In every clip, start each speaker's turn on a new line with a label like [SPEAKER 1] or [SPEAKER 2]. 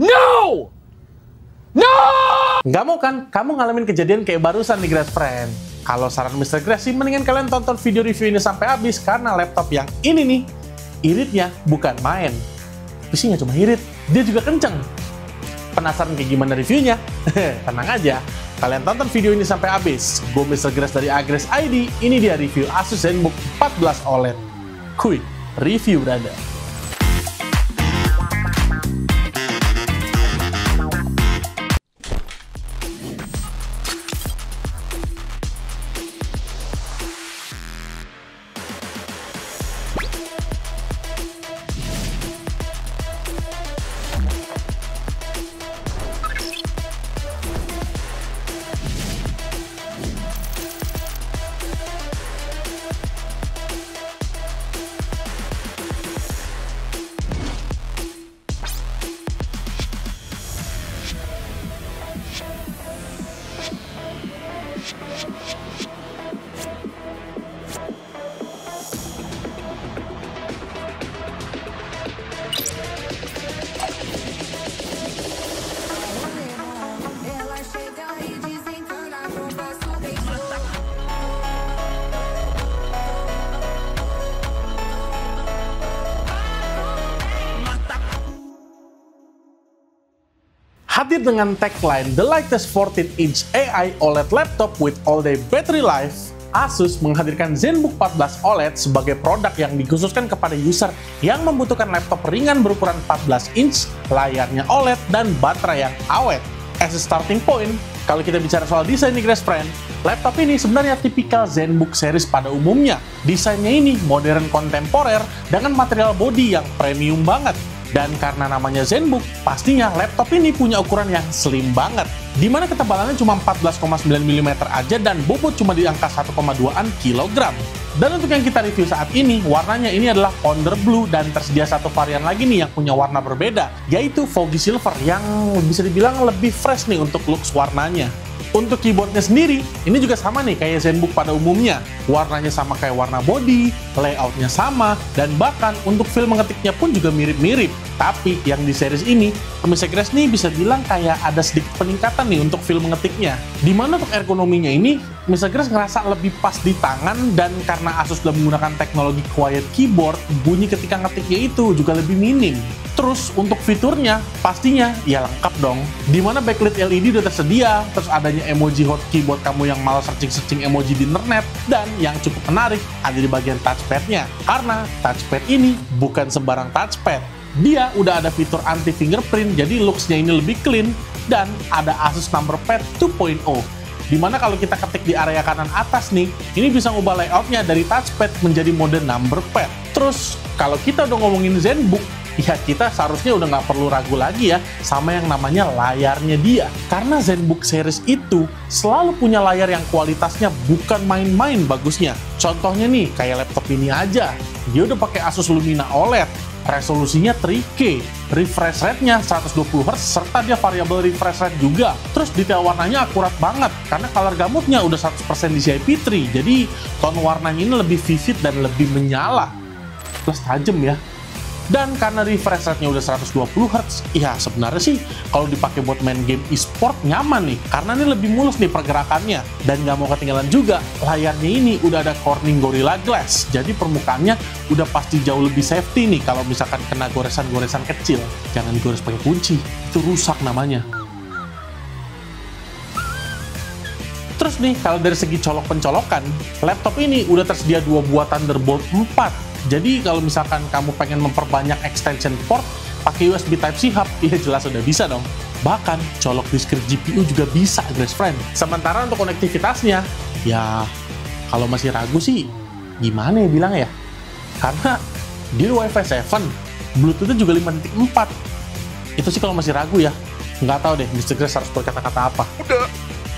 [SPEAKER 1] No! No! Nggak mau kan kamu ngalamin kejadian kayak barusan nih, Grass Friend? Kalau saran Mr. Grass sih, mendingan kalian tonton video review ini sampai habis, karena laptop yang ini nih, iritnya bukan main. Tapi sih nggak cuma irit, dia juga kenceng. Penasaran kayak gimana reviewnya? Tenang aja, kalian tonton video ini sampai habis. Gue Mr. Grass dari Agress ID, ini dia review Asus ZenBook 14 OLED. Quick review, brother. Hadir dengan tagline The Latest 14-inch AI OLED Laptop with All-Day Battery Life, Asus menghadirkan ZenBook 14 OLED sebagai produk yang dikhususkan kepada user yang membutuhkan laptop ringan berukuran 14 inch, layarnya OLED, dan baterai yang awet. As a starting point, kalau kita bicara soal desain nih, Grass Friend, laptop ini sebenarnya tipikal ZenBook series pada umumnya. Desainnya ini modern kontemporer dengan material body yang premium banget. Dan karena namanya ZenBook, pastinya laptop ini punya ukuran yang slim banget, dimana ketebalannya cuma 14,9 mm aja dan bobot cuma di angka 1,2-an kilogram. Dan untuk yang kita review saat ini, warnanya ini adalah Powder Blue, dan tersedia satu varian lagi nih yang punya warna berbeda, yaitu Foggy Silver, yang bisa dibilang lebih fresh nih untuk looks warnanya. Untuk keyboardnya sendiri, ini juga sama nih kayak ZenBook pada umumnya. Warnanya sama kayak warna body, layoutnya sama, dan bahkan untuk feel mengetiknya pun juga mirip-mirip. Tapi yang di series ini, Mr. Grass nih bisa bilang kayak ada sedikit peningkatan nih untuk feel mengetiknya. Dimana untuk ergonominya ini, Mr. Grass ngerasa lebih pas di tangan, dan karena Asus sudah menggunakan teknologi quiet keyboard, bunyi ketika ngetiknya itu juga lebih minim. Terus untuk fiturnya, pastinya ya lengkap dong. Dimana backlit LED udah tersedia, terus adanya emoji hotkey buat kamu yang malas searching-searching emoji di internet, dan yang cukup menarik ada di bagian touchpad-nya. Karena touchpad ini bukan sembarang touchpad. Dia udah ada fitur anti fingerprint, jadi looks-nya ini lebih clean, dan ada Asus Number Pad 2.0. Dimana kalau kita ketik di area kanan atas nih, ini bisa ngubah layoutnya dari touchpad menjadi mode number pad. Terus, kalau kita udah ngomongin ZenBook, ya kita seharusnya udah nggak perlu ragu lagi ya sama yang namanya layarnya dia. Karena ZenBook series itu selalu punya layar yang kualitasnya bukan main-main bagusnya. Contohnya nih, kayak laptop ini aja. Dia udah pakai Asus Lumina OLED. Resolusinya 3K, refresh rate-nya 120Hz, serta dia variable refresh rate juga. Terus detail warnanya akurat banget, karena color gamutnya udah 100% DCI-P3, jadi tone warnanya ini lebih vivid dan lebih menyala. Plus tajam ya. Dan karena refresh rate-nya udah 120Hz, ya sebenarnya sih kalau dipakai buat main game e-sport nyaman nih, karena ini lebih mulus nih pergerakannya. Dan nggak mau ketinggalan juga, layarnya ini udah ada Corning Gorilla Glass, jadi permukaannya udah pasti jauh lebih safety nih kalau misalkan kena goresan-goresan kecil. Jangan gores pakai kunci, itu rusak namanya. Terus nih, kalau dari segi colok-pencolokan, laptop ini udah tersedia dua buah Thunderbolt 4. Jadi kalau misalkan kamu pengen memperbanyak extension port pakai USB Type-C hub, ya jelas udah bisa dong. Bahkan colok disk GPU juga bisa, Grass Friend. Sementara untuk konektivitasnya, ya kalau masih ragu sih, gimana ya bilang ya? Karena dia Wi-Fi 7, Bluetooth-nya juga 5.4. Itu sih kalau masih ragu ya. Nggak tahu deh, Mr. Grass harus berkata-kata apa.
[SPEAKER 2] Udah,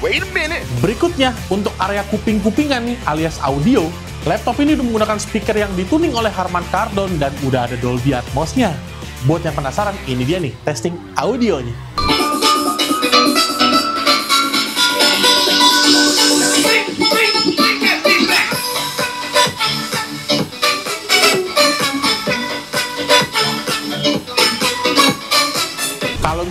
[SPEAKER 2] wait a minute.
[SPEAKER 1] Berikutnya, untuk area kuping-kupingan nih, alias audio, laptop ini udah menggunakan speaker yang dituning oleh Harman Kardon dan udah ada Dolby Atmos-nya. Buat yang penasaran, ini dia nih, testing audionya.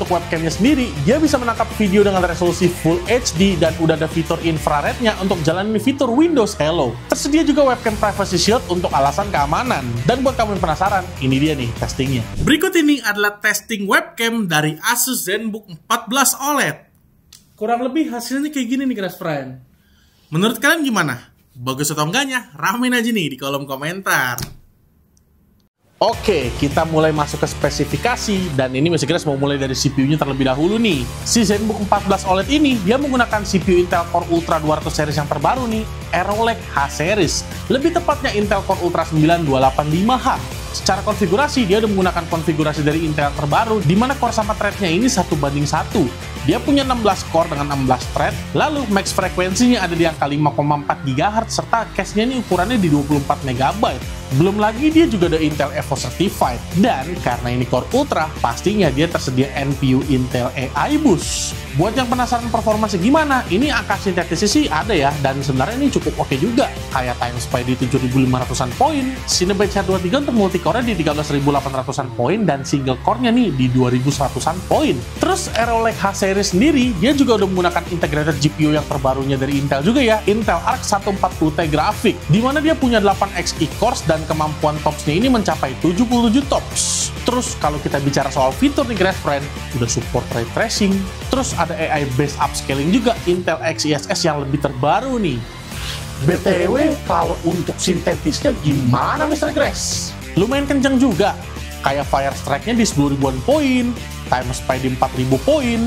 [SPEAKER 1] untuk webcamnya sendiri, dia bisa menangkap video dengan resolusi Full HD dan udah ada fitur infrarednya untuk jalanin fitur Windows Hello. Tersedia juga webcam Privacy Shield untuk alasan keamanan. Dan buat kamu yang penasaran, ini dia nih testingnya. Berikut ini adalah testing webcam dari Asus ZenBook 14 OLED. Kurang lebih hasilnya kayak gini nih, guys friend. Menurut kalian gimana? Bagus atau enggaknya? Ramein aja nih di kolom komentar. Oke, kita mulai masuk ke spesifikasi, dan ini Mr. Grace mau mulai dari CPU-nya terlebih dahulu nih. Si ZenBook 14 OLED ini, dia menggunakan CPU Intel Core Ultra 200 series yang terbaru nih, Arrow Lake H series. Lebih tepatnya Intel Core Ultra 9285H. Secara konfigurasi, dia udah menggunakan konfigurasi dari Intel terbaru, di mana core sama thread-nya ini 1:1. Dia punya 16 core dengan 16 thread, lalu max frekuensinya ada di angka 5,4 GHz, serta cache-nya ini ukurannya di 24 MB. Belum lagi dia juga ada Intel Evo Certified, dan karena ini Core Ultra, pastinya dia tersedia NPU Intel AI Boost. Buat yang penasaran performanya gimana, ini angka sintetisnya sih ada ya, dan sebenarnya ini cukup oke juga. Kayak TimeSpy di 7500-an poin, Cinebench H23 untuk multicore-nya di 13800-an poin, dan single core-nya nih di 2100-an poin. Terus Arrow Lake H series sendiri, dia juga udah menggunakan integrated GPU yang terbarunya dari Intel juga ya, Intel Arc 140T Graphic, dimana dia punya 8 Xe cores dan kemampuan TOPS-nya ini mencapai 77 TOPS. Terus kalau kita bicara soal fitur nih guys friend, udah support ray tracing, terus ada AI based upscaling juga, Intel XeSS yang lebih terbaru nih. BTW, kalau untuk sintetisnya gimana Mr. Grace? Lumayan kenceng juga, kayak Firestrike-nya di 10.000-an poin, TimeSpy di 4.000 poin,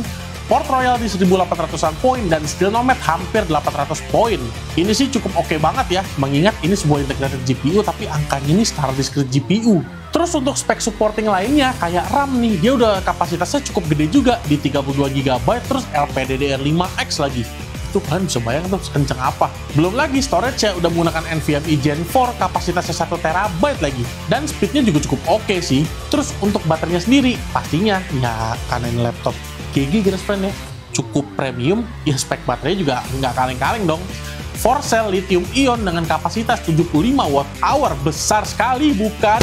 [SPEAKER 1] Port Royal di 1.800-an poin, dan Stillnomad hampir 800 poin. Ini sih cukup oke banget ya, mengingat ini sebuah integrated GPU, tapi angkanya ini setara discrete GPU. Terus untuk spek supporting lainnya, kayak RAM nih, dia udah kapasitasnya cukup gede juga, di 32 GB, terus LPDDR5X lagi. Itu kalian bisa bayangkan tuh sekencang apa. Belum lagi storage-nya udah menggunakan NVMe Gen 4, kapasitasnya 1 TB lagi. Dan speed-nya juga cukup oke sih. Terus untuk baterainya sendiri, pastinya ya karena ini laptop GG guys friend ya, cukup premium, ya spek baterainya juga nggak kaleng-kaleng dong. 4 cell lithium ion dengan kapasitas 75 Wh, besar sekali bukan?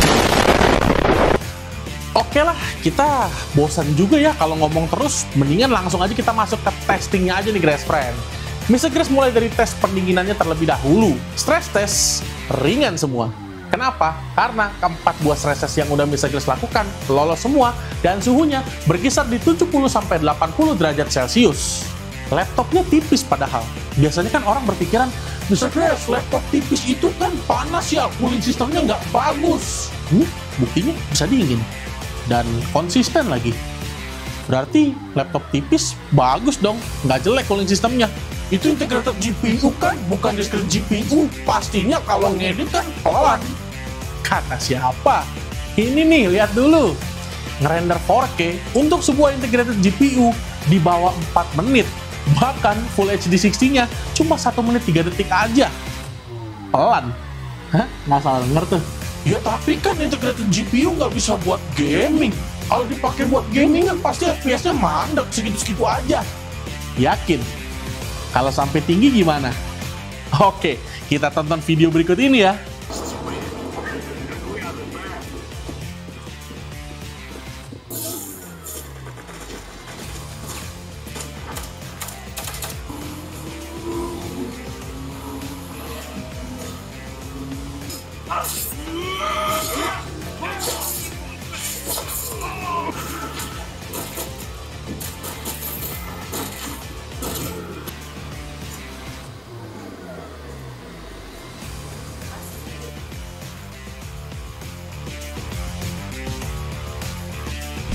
[SPEAKER 1] Oke lah, kita bosan juga ya kalau ngomong terus, mendingan langsung aja kita masuk ke testingnya aja nih guys friend. Mr. Grace mulai dari tes pendinginannya terlebih dahulu. Stress test ringan semua. Kenapa? Karena keempat buah stress test yang udah Mr. Grace lakukan lolos semua, dan suhunya berkisar di 70-80 derajat Celcius. Laptopnya tipis padahal. Biasanya kan orang berpikiran, Mr. Grace, laptop tipis itu kan panas ya, cooling sistemnya nggak bagus. Buktinya bisa dingin. Dan konsisten lagi. Berarti laptop tipis bagus dong, nggak jelek cooling sistemnya. Itu integrated GPU kan, bukan discrete GPU. Pastinya kalau ngedit kan pelan. Kata siapa? Ini nih, lihat dulu. Ngerender 4K untuk sebuah integrated GPU di bawah 4 menit. Bahkan Full HD 60-nya cuma 1 menit 3 detik aja. Pelan. Hah? Nggak salah denger tuh. Ya tapi kan integrated GPU nggak bisa buat gaming. Kalau dipakai buat gaming kan pasti FPS-nya mandek segitu-segitu aja. Yakin? Kalau sampai tinggi gimana? Oke, kita tonton video berikut ini ya.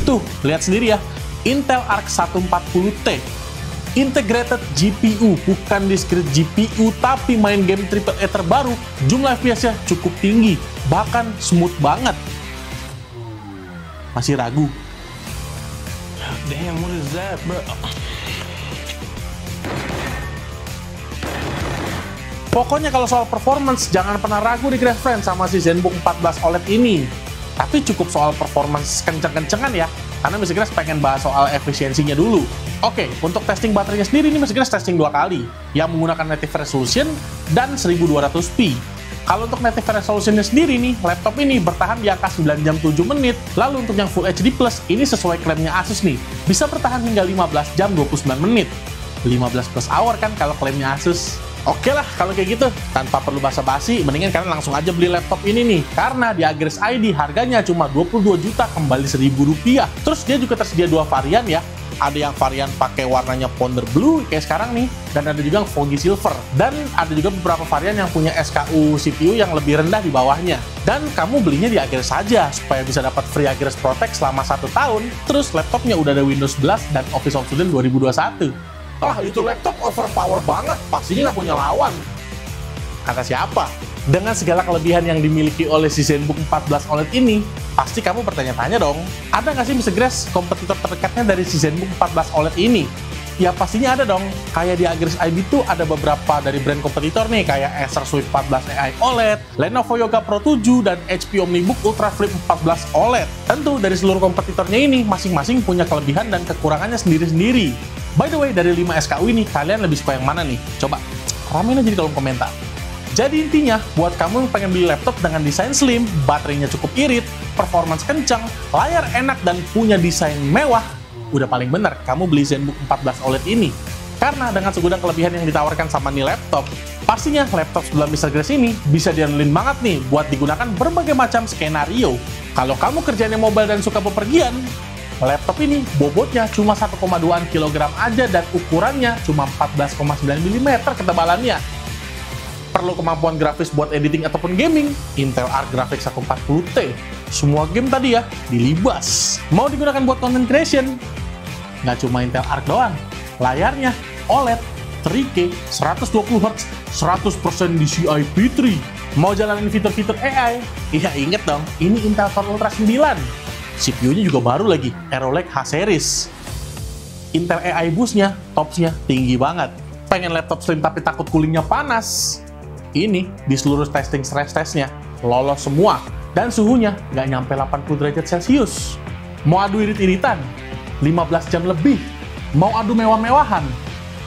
[SPEAKER 1] Tuh, lihat sendiri ya, Intel Arc 140T. Integrated GPU, bukan discrete GPU, tapi main game AAA terbaru, jumlah FPS-nya cukup tinggi, bahkan smooth banget. Masih ragu? Damn, what is that, bro? Pokoknya kalau soal performance, jangan pernah ragu di Grace Friend sama si ZenBook 14 OLED ini. Tapi cukup soal performance kenceng-kencengan ya, karena Mr. Grace pengen bahas soal efisiensinya dulu. Oke, untuk testing baterainya sendiri ini Mr. Grace testing 2 kali, yang menggunakan native resolution dan 1200p. Kalau untuk native resolutionnya sendiri nih, laptop ini bertahan di angka 9 jam 7 menit. Lalu untuk yang Full HD Plus, ini sesuai klaimnya Asus nih, bisa bertahan hingga 15 jam 29 menit. 15 plus hour kan kalau klaimnya Asus. Oke lah, kalau kayak gitu, tanpa perlu basa-basi, mendingan kalian langsung aja beli laptop ini nih. Karena di Agres ID harganya cuma 22 juta kembali Rp1.000. Terus dia juga tersedia dua varian ya. Ada yang varian pakai warnanya Powder Blue kayak sekarang nih, dan ada juga yang Foggy Silver. Dan ada juga beberapa varian yang punya SKU CPU yang lebih rendah di bawahnya. Dan kamu belinya di Agres saja, supaya bisa dapat free Agres Protect selama 1 tahun. Terus laptopnya udah ada Windows 11 dan Office of Student 2021.
[SPEAKER 2] Ah, itu laptop overpower banget. Pastinya nggak punya lawan.
[SPEAKER 1] Kata siapa? Dengan segala kelebihan yang dimiliki oleh si ZenBook 14 OLED ini, pasti kamu bertanya-tanya dong, ada nggak sih Mr. Grace kompetitor terdekatnya dari si ZenBook 14 OLED ini? Ya pastinya ada dong. Kayak di Agres ID tuh ada beberapa dari brand kompetitor nih, kayak Acer Swift 14 AI OLED, Lenovo Yoga Pro 7, dan HP OmniBook Ultra Flip 14 OLED. Tentu dari seluruh kompetitornya ini, masing-masing punya kelebihan dan kekurangannya sendiri-sendiri. By the way, dari 5 SKU ini, kalian lebih suka yang mana nih? Coba, ramein aja di kolom komentar. Jadi intinya, buat kamu yang pengen beli laptop dengan desain slim, baterainya cukup irit, performance kencang, layar enak, dan punya desain mewah, udah paling bener kamu beli ZenBook 14 OLED ini. Karena dengan segudang kelebihan yang ditawarkan sama nih laptop, pastinya laptop sebelah Mr. Grace ini bisa diandelin banget nih buat digunakan berbagai macam skenario. Kalau kamu kerjanya mobile dan suka bepergian, laptop ini bobotnya cuma 1,2 kg aja dan ukurannya cuma 14,9 mm ketebalannya. Perlu kemampuan grafis buat editing ataupun gaming, Intel Arc Graphics 140T. Semua game tadi ya, dilibas. Mau digunakan buat content creation? Nggak cuma Intel Arc doang. Layarnya OLED, 3K, 120Hz, 100% DCI P3. Mau jalanin fitur-fitur AI? Iya inget dong, ini Intel Core Ultra 9. CPU-nya juga baru lagi, Arrow Lake H-Series. Intel AI Boost-nya, TOPS-nya tinggi banget. Pengen laptop slim tapi takut coolingnya panas? Ini di seluruh testing stress testnya lolos semua, dan suhunya nggak nyampe 80 derajat Celcius. Mau adu irit-iritan? 15 jam lebih. Mau adu mewah-mewahan?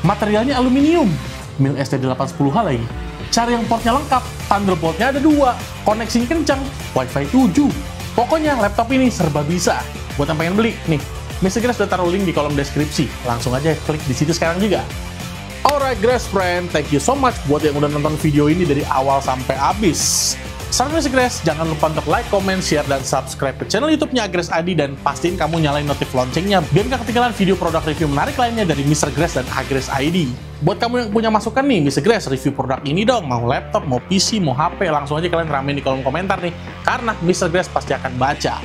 [SPEAKER 1] Materialnya aluminium, mil ST810H lagi. Cari yang portnya lengkap, Thunderbolt-nya ada 2, koneksinya kencang, Wi-Fi 7. Pokoknya laptop ini serba bisa. Buat yang pengen beli, nih, Mr. Grace udah taruh link di kolom deskripsi. Langsung aja klik di situ sekarang juga. Alright Grace friend, thank you so much buat yang udah nonton video ini dari awal sampai habis. Salam Mr. Grace, jangan lupa untuk like, comment, share, dan subscribe ke channel YouTube-nya Agres ID, dan pastiin kamu nyalain notif loncengnya biar gak ketinggalan video produk review menarik lainnya dari Mr. Grace dan Agres ID. Buat kamu yang punya masukan nih, Mr. Grace review produk ini dong, mau laptop, mau PC, mau HP, langsung aja kalian ramein di kolom komentar nih, karena Mr. Grace pasti akan baca.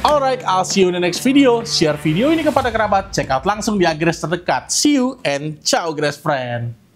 [SPEAKER 1] Alright, I'll see you in the next video. Share video ini kepada kerabat, check out langsung di Agres terdekat. See you and ciao Grace friend.